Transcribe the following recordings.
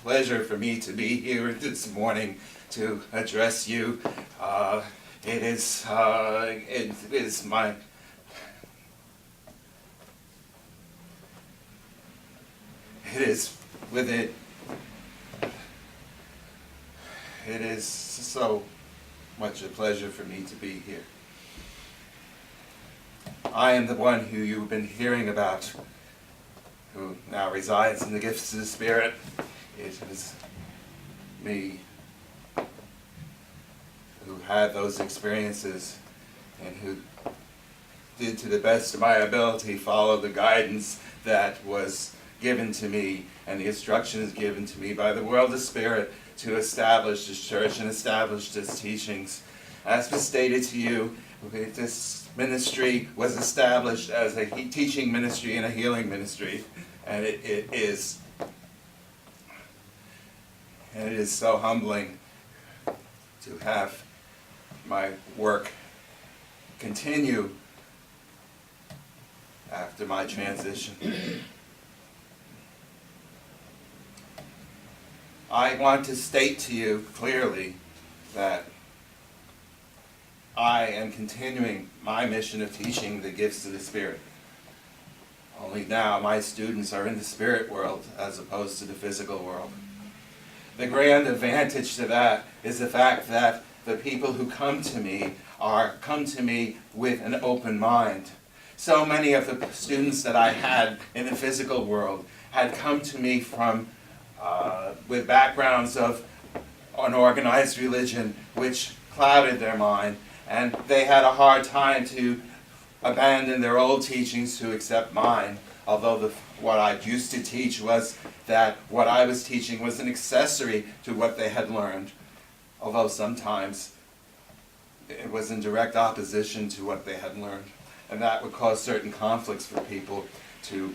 pleasure for me to be here this morning to address you. It is my it is with it. It is so much a pleasure for me to be here. I am the one who you've been hearing about, who now resides in the gifts of the Spirit. It is me who had those experiences and who did, to the best of my ability, follow the guidance that was given to me and the instructions given to me by the world of Spirit to establish this church and establish its teachings. As was stated to you, this ministry was established as a teaching ministry and a healing ministry, and it is so humbling to have my work continue after my transition. I want to state to you clearly that I am continuing my mission of teaching the gifts of the Spirit. Only now my students are in the spirit world as opposed to the physical world. The grand advantage to that is the fact that the people who come to me with an open mind. So many of the students that I had in the physical world had come to me from with backgrounds of unorganized religion, which clouded their mind, and they had a hard time to abandon their old teachings to accept mine. Although what I used to teach was that what I was teaching was an accessory to what they had learned, although sometimes it was in direct opposition to what they had learned, and that would cause certain conflicts for people to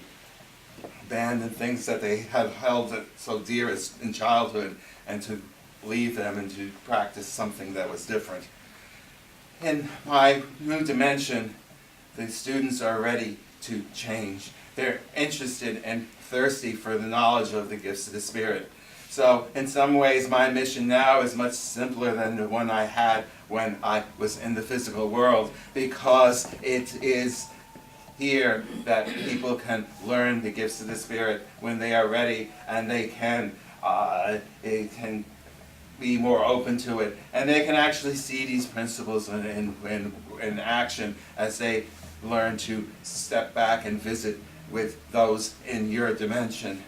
abandon things that they had held so dear as in childhood and to leave them and to practice something that was different. In my new dimension, the students are ready to change. They're interested and thirsty for the knowledge of the gifts of the Spirit. So in some ways my mission now is much simpler than the one I had when I was in the physical world, because it is here that people can learn the gifts of the Spirit when they are ready, and they can be more open to it, and they can actually see these principles in action as they learn to step back and visit with those in your dimension.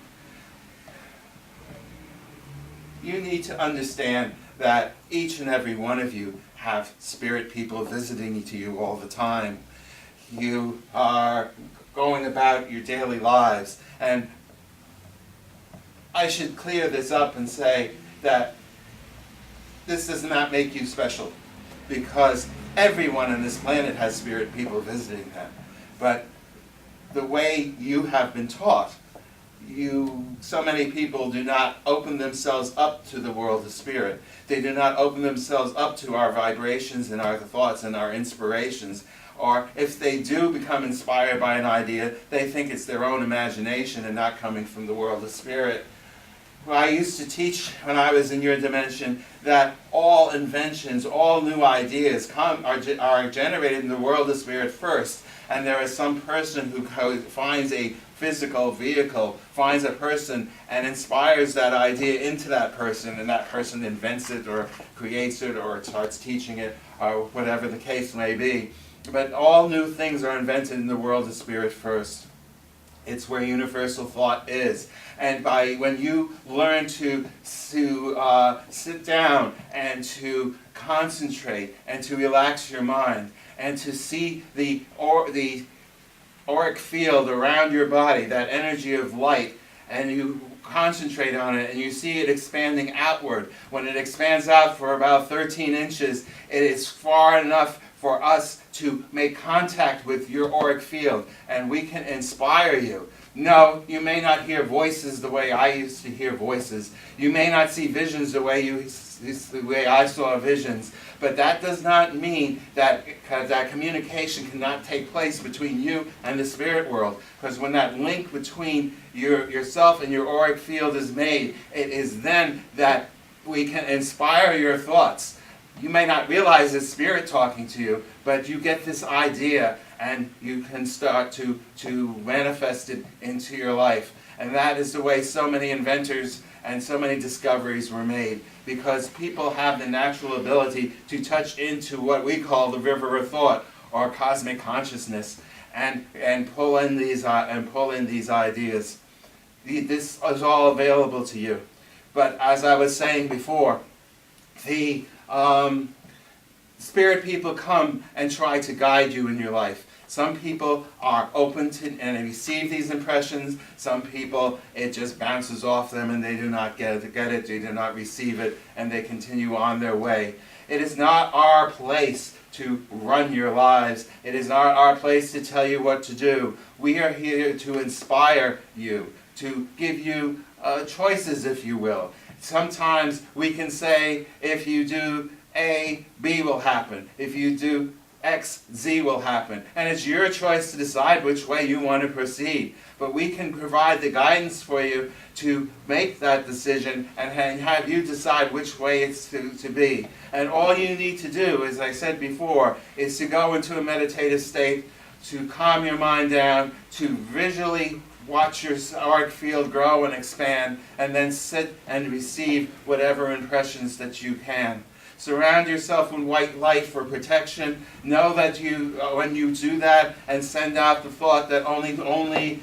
You need to understand that each and every one of you have spirit people visiting to you all the time. You are going about your daily lives, and I should clear this up and say that this does not make you special, because everyone on this planet has spirit people visiting them. But the way you have been taught, so many people do not open themselves up to the world of spirit. They do not open themselves up to our vibrations and our thoughts and our inspirations. Or if they do become inspired by an idea, they think it's their own imagination and not coming from the world of spirit. Well, I used to teach when I was in your dimension that all inventions, all new ideas are generated in the world of spirit first. And there is some person who finds a physical vehicle, finds a person and inspires that idea into that person, and that person invents it or creates it or starts teaching it or whatever the case may be. But all new things are invented in the world of spirit first. It's where universal thought is. And when you learn to sit down and to concentrate and to relax your mind and to see the auric field around your body, that energy of light, and you concentrate on it and you see it expanding outward. When it expands out for about 13 inches, it is far enough for us to make contact with your auric field, and we can inspire you No, you may not hear voices the way I used to hear voices. You may not see visions the way I saw visions. But that does not mean that communication cannot take place between you and the spirit world. Because when that link between yourself and your auric field is made, it is then that we can inspire your thoughts. You may not realize it's spirit talking to you, but you get this idea and you can start to manifest it into your life. And that is the way so many inventors and so many discoveries were made, because people have the natural ability to touch into what we call the river of thought, or cosmic consciousness, and pull in these ideas. This is all available to you. But as I was saying before, the spirit people come and try to guide you in your life. Some people are open to and receive these impressions. Some people, it just bounces off them and they do not get it, they do not receive it, and they continue on their way. It is not our place to run your lives. It is not our place to tell you what to do. We are here to inspire you, to give you choices, if you will. Sometimes we can say, if you do A, B will happen. If you do X, Z will happen. And it's your choice to decide which way you want to proceed. But we can provide the guidance for you to make that decision and have you decide which way it's to be. And all you need to do, as I said before, is to go into a meditative state, to calm your mind down, to visually watch your auric field grow and expand, and then sit and receive whatever impressions that you can. Surround yourself with white light for protection. Know that when you do that and send out the thought that only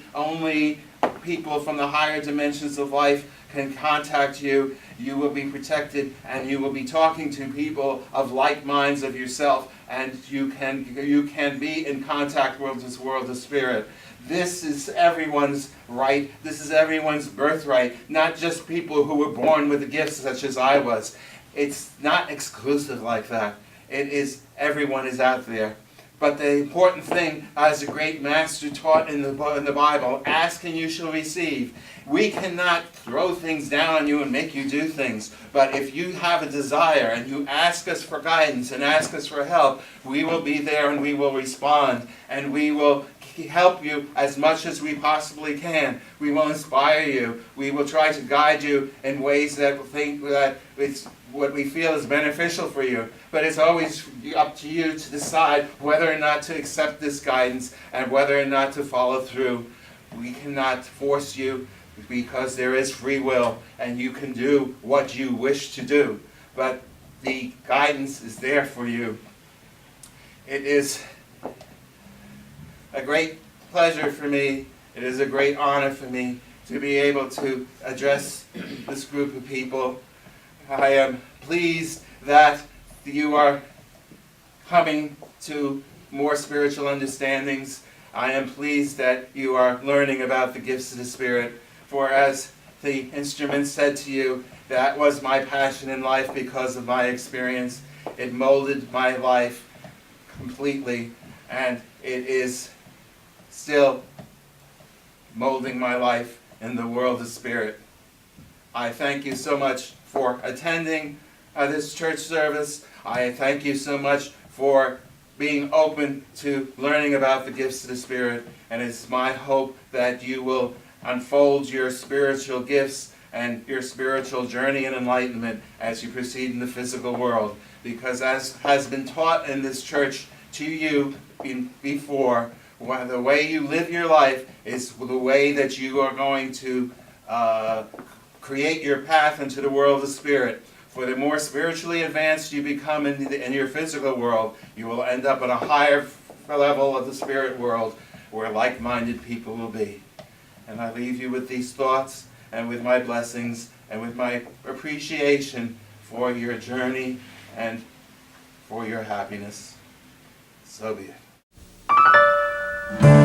people from the higher dimensions of life can contact you, you will be protected, and you will be talking to people of like minds of yourself, and you can be in contact with this world of spirit. This is everyone's right. This is everyone's birthright, not just people who were born with the gifts such as I was. It's not exclusive like that. It is, everyone is out there. But the important thing, as the great master taught in the Bible, ask and you shall receive. We cannot throw things down on you and make you do things. But if you have a desire and you ask us for guidance and ask us for help, we will be there and we will respond. And we will help you as much as we possibly can. We will inspire you. We will try to guide you in ways that it's what we feel is beneficial for you. But it's always up to you to decide whether or not to accept this guidance and whether or not to follow through. We cannot force you, because there is free will and you can do what you wish to do. But the guidance is there for you. It is a great pleasure for me. It is a great honor for me to be able to address this group of people. I am pleased that you are coming to more spiritual understandings. I am pleased that you are learning about the gifts of the Spirit. For as the instrument said to you, that was my passion in life because of my experience. It molded my life completely, and it is still molding my life in the world of spirit. I thank you so much for attending this church service. I thank you so much for being open to learning about the gifts of the Spirit. And it's my hope that you will unfold your spiritual gifts and your spiritual journey and enlightenment as you proceed in the physical world. Because as has been taught in this church to you before, the way you live your life is the way that you are going to create your path into the world of spirit. For the more spiritually advanced you become in your physical world, you will end up at a higher level of the spirit world where like-minded people will be. And I leave you with these thoughts and with my blessings and with my appreciation for your journey and for your happiness. So be it.